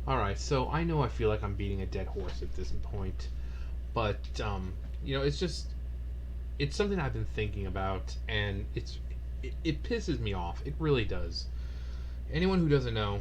Alright, so I know I feel like I'm beating a dead horse at this point, but, it's just, it's something I've been thinking about, and it pisses me off. It really does. Anyone who doesn't know,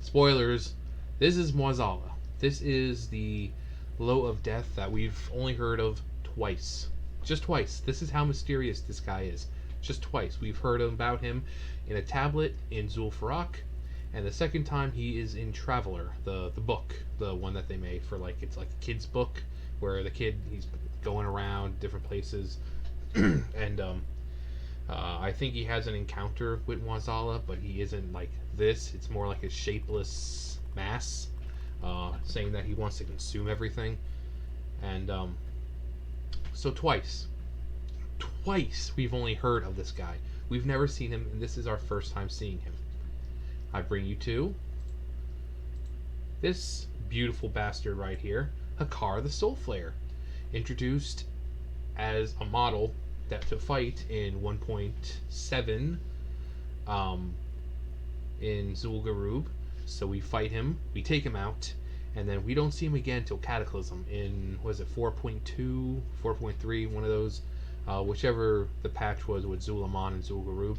spoilers, this is Mueh'zala. This is the Low of Death that we've only heard of twice. Just twice. This is how mysterious this guy is. Just twice. We've heard about him in a tablet in Zul'Farrak, and the second time he is in Traveler, the book, the one that they made for it's like a kid's book where the kid he's going around different places, and I think he has an encounter with Mueh'zala, but he isn't like this. It's more like a shapeless mass, saying that he wants to consume everything, and so twice we've only heard of this guy. We've never seen him, and this is our first time seeing him. I bring you to this beautiful bastard right here, Hakkar the Soulflayer, introduced as a model that to fight in 1.7 in Zul'Gurub. So we fight him, we take him out, and then we don't see him again till Cataclysm in, was it 4.2, 4.3, one of those, whichever the patch was with Zul'Aman and Zul'Gurub.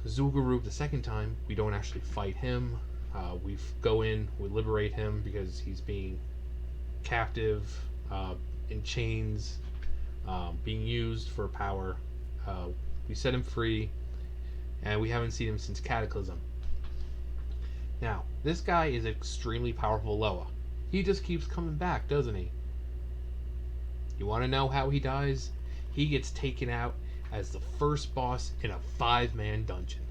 Zul'Gurub the second time, we don't actually fight him. We go in, we liberate him because he's being captive, in chains, being used for power. We set him free, and we haven't seen him since Cataclysm. Now, this guy is extremely powerful Loa. He just keeps coming back, doesn't he? You want to know how he dies? He gets taken out as the first boss in a 5-man dungeon.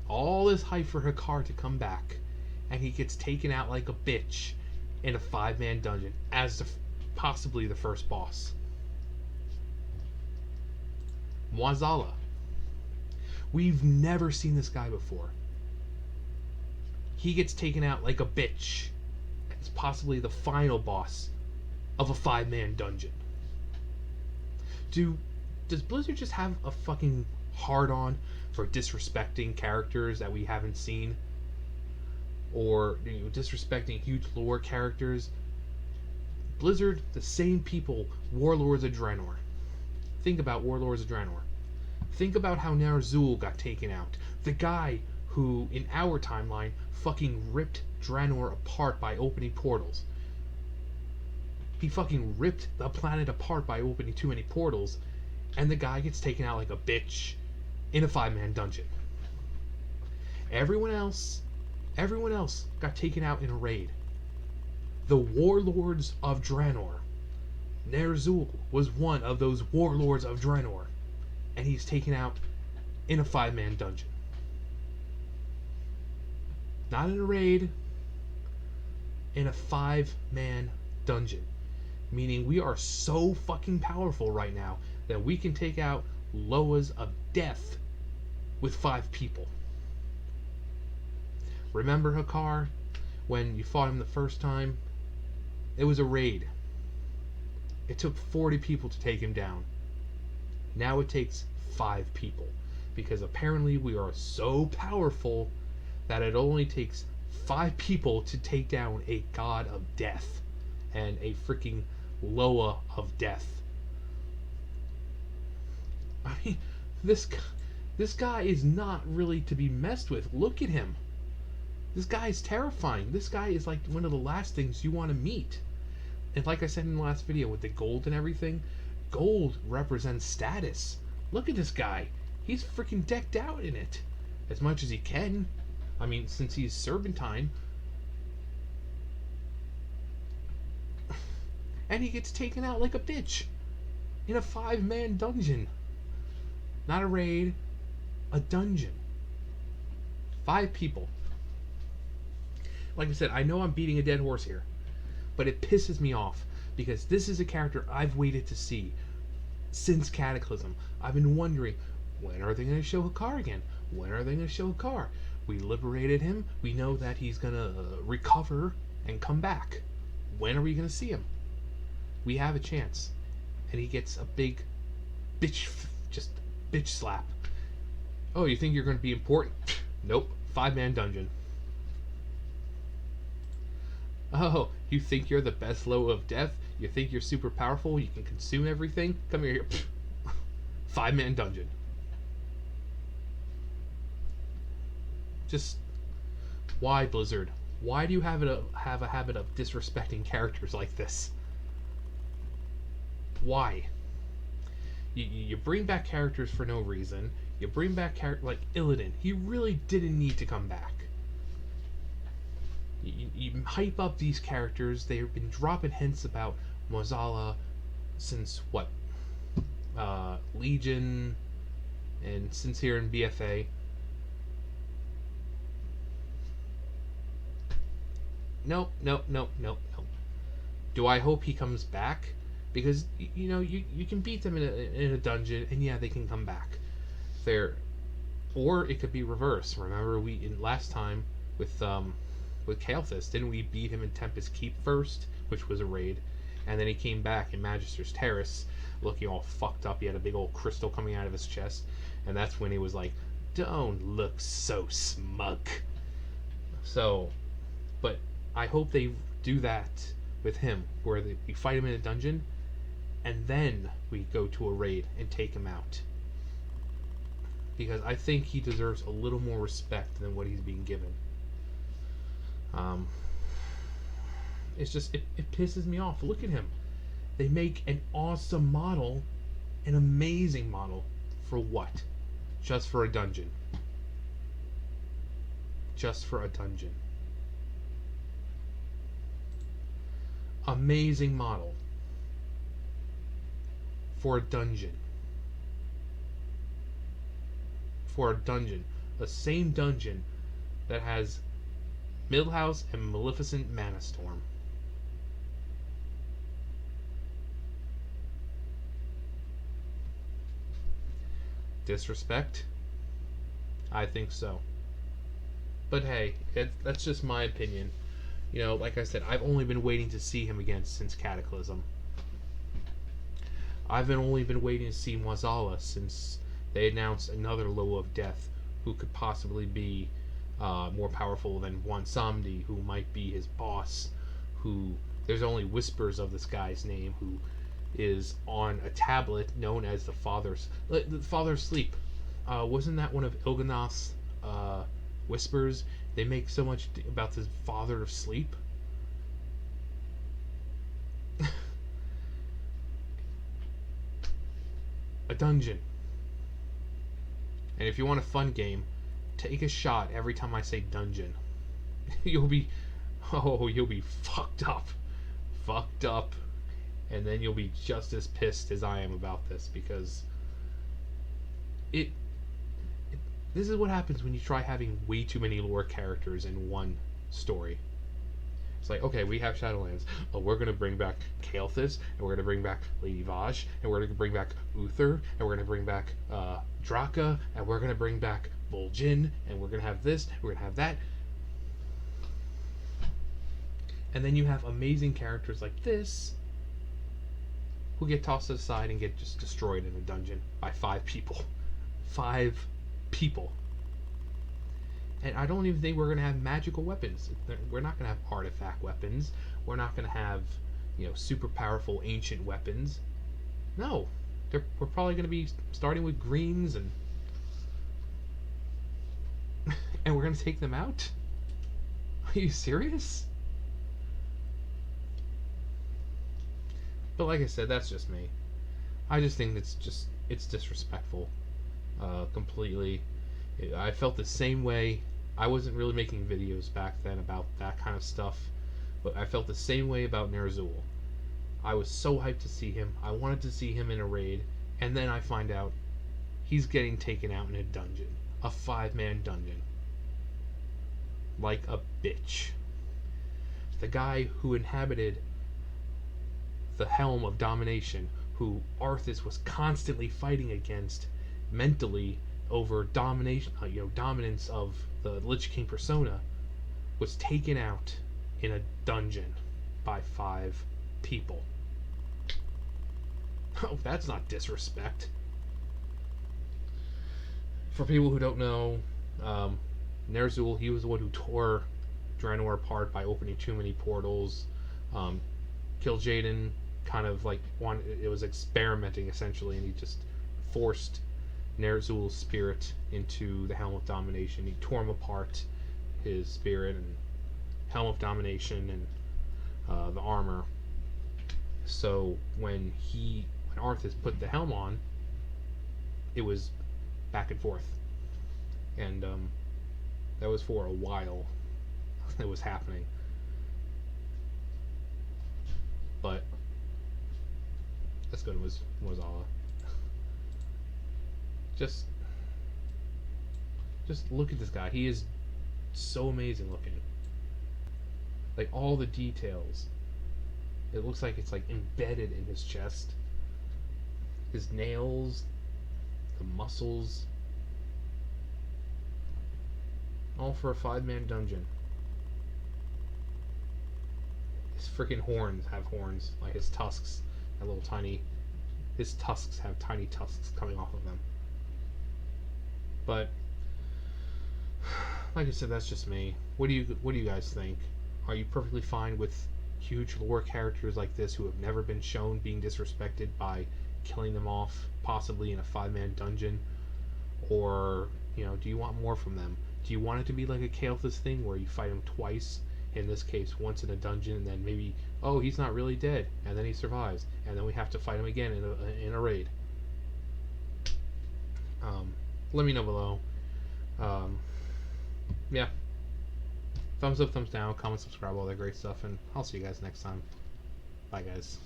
All this hype for Hakkar to come back, and he gets taken out like a bitch in a 5-man dungeon as possibly the first boss. Mueh'zala. We've never seen this guy before. He gets taken out like a bitch as possibly the final boss of a 5-man dungeon. Does Blizzard just have a fucking hard-on for disrespecting characters that we haven't seen? Or disrespecting huge lore characters? Blizzard, the same people, Warlords of Draenor. Think about Warlords of Draenor. Think about how Ner'zhul got taken out. The guy who, in our timeline, fucking ripped Draenor apart by opening portals. He fucking ripped the planet apart by opening too many portals, and the guy gets taken out like a bitch in a 5-man dungeon. Everyone else got taken out in a raid. The Warlords of Draenor. Ner'zhul was one of those Warlords of Draenor, and he's taken out in a 5-man dungeon. Not in a raid, in a 5-man dungeon. Meaning we are so fucking powerful right now that we can take out Loas of Death with 5 people. Remember Hakkar? When you fought him the first time? It was a raid. It took 40 people to take him down. Now it takes 5 people. Because apparently we are so powerful that it only takes 5 people to take down a god of death. And a freaking Loa of death. I mean, this guy is not really to be messed with. Look at him. This guy is terrifying. This guy is like one of the last things you want to meet. And like I said in the last video with the gold and everything, gold represents status. Look at this guy. He's freaking decked out in it. As much as he can. I mean, since he's Serpentine. And he gets taken out like a bitch in a 5-man dungeon. Not a raid, a dungeon. 5 people. Like I said, I know I'm beating a dead horse here, but it pisses me off because this is a character I've waited to see since Cataclysm. I've been wondering, when are they going to show Hakkar again? When are they going to show Hakkar? We liberated him. We know that he's going to recover and come back. When are we going to see him? We have a chance. And he gets a big bitch slap. Oh, you think you're going to be important? Nope. 5-man dungeon. Oh, you think you're the best low of death? You think you're super powerful? You can consume everything? Come here. 5-man dungeon. Just why, Blizzard? Why do you have a habit of disrespecting characters like this? Why? You bring back characters for no reason. You bring back characters like Illidan. He really didn't need to come back. You hype up these characters. They've been dropping hints about Mueh'zala since what? Legion, and since here in BFA. Nope. Do I hope he comes back? Because you can beat them in a dungeon, and yeah, they can come back. Or it could be reverse. Remember last time with Kael'thas, didn't we beat him in Tempest Keep first, which was a raid, and then he came back in Magister's Terrace, looking all fucked up. He had a big old crystal coming out of his chest, and that's when he was like, "Don't look so smug." So, but I hope they do that with him, where we fight him in a dungeon, and then we go to a raid and take him out. Because I think he deserves a little more respect than what he's being given. It's just, it pisses me off. Look at him. They make an awesome model, an amazing model, for what? Just for a dungeon. Just for a dungeon. Amazing model for a dungeon. For a dungeon. The same dungeon that has Midhouse and Maleficent Mana Storm. Disrespect? I think so. But hey, that's just my opinion. Like I said, I've only been waiting to see him again since Cataclysm. I've only been waiting to see Mueh'zala since they announced another Low of Death who could possibly be more powerful than Wansamdi, who might be his boss, who there's only whispers of this guy's name, who is on a tablet known as the Father of Sleep. Wasn't that one of Il'gynoth's whispers? They make so much about this Father of Sleep. A dungeon. And if you want a fun game, take a shot every time I say dungeon. You'll be fucked up, and then you'll be just as pissed as I am about this, because this is what happens when you try having way too many lore characters in one story. It's like, okay, we have Shadowlands. Oh, we're going to bring back Kael'thas, and we're going to bring back Lady Vashj, and we're going to bring back Uther, and we're going to bring back Draka, and we're going to bring back Vol'jin, and we're going to have this, and we're going to have that. And then you have amazing characters like this who get tossed aside and get just destroyed in a dungeon by 5 people. 5 people. And I don't even think we're going to have magical weapons. We're not going to have artifact weapons. We're not going to have, super powerful ancient weapons. No. We're probably going to be starting with greens and we're going to take them out? Are you serious? But like I said, that's just me. I just think it's disrespectful. Completely. I felt the same way. I wasn't really making videos back then about that kind of stuff, but I felt the same way about Ner'zhul. I was so hyped to see him. I wanted to see him in a raid, and then I find out he's getting taken out in a dungeon. A 5-man dungeon. Like a bitch. The guy who inhabited the helm of domination, who Arthas was constantly fighting against mentally over domination, dominance of the Lich King persona, was taken out in a dungeon by 5 people. Oh, that's not disrespect. For people who don't know, Ner'zhul, he was the one who tore Draenor apart by opening too many portals. Kil'jaeden kind of like it was experimenting essentially, and he just forced Ner'zhul's spirit into the Helm of Domination. He tore him apart, his spirit and Helm of Domination and the armor. So when Arthas put the helm on, it was back and forth, and that was for a while. It was happening, but let's go to Mueh'zala. Just look at this guy. He is so amazing looking. Like all the details. It looks like it's like embedded in his chest. His nails, the muscles. All for a 5-man dungeon. His freaking horns have horns. Like his tusks have little tiny. His tusks have tiny tusks coming off of them. But like I said, that's just me. What do you guys think? Are you perfectly fine with huge lore characters like this who have never been shown being disrespected by killing them off, possibly in a 5-man dungeon? Or, do you want more from them? Do you want it to be like a Kael'thas thing where you fight him twice? In this case, once in a dungeon, and then maybe, oh, he's not really dead, and then he survives, and then we have to fight him again in a raid. Let me know below. Yeah. Thumbs up, thumbs down, comment, subscribe, all that great stuff, and I'll see you guys next time. Bye, guys.